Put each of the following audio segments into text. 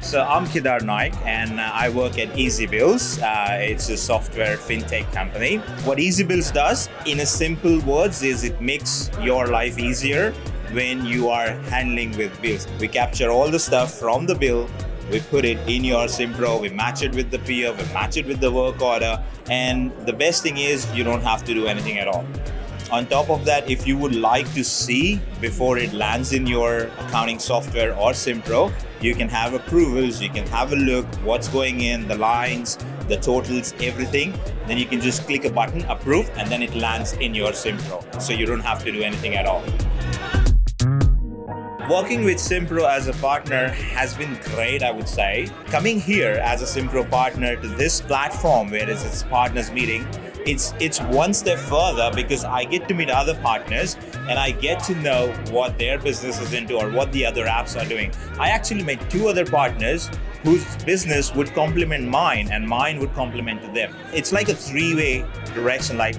So I'm Kedar Nail and I work at EzzyBills. It's a software fintech company. What EzzyBills does, in a simple words, is it makes your life easier when you are handling with bills. We capture all the stuff from the bill, we put it in your Simpro, we match it with the PO, we match it with the work order, and the best thing is you don't have to do anything at all. On top of that, if you would like to see before it lands in your accounting software or Simpro, you can have approvals, you can have a look, what's going in, the lines, the totals, everything. Then you can just click a button, approve, and then it lands in your Simpro. So you don't have to do anything at all. Working with Simpro as a partner has been great, I would say. Coming here as a Simpro partner to this platform where it's partners meeting, it's one step further because I get to meet other partners and I get to know what their business is into or what the other apps are doing. I actually met two other partners whose business would complement mine and mine would complement to them. It's like a three-way direction, like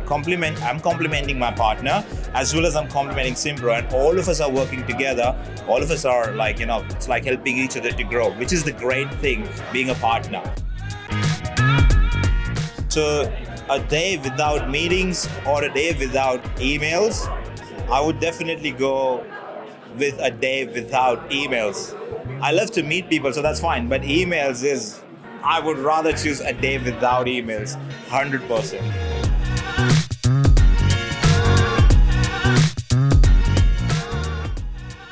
I'm complimenting my partner as well as I'm complimenting Simpro, and all of us are working together. All of us are it's like helping each other to grow, which is the great thing being a partner. So a day without meetings or a day without emails, I would definitely go with a day without emails. I love to meet people, so that's fine, but I would rather choose a day without emails, 100%.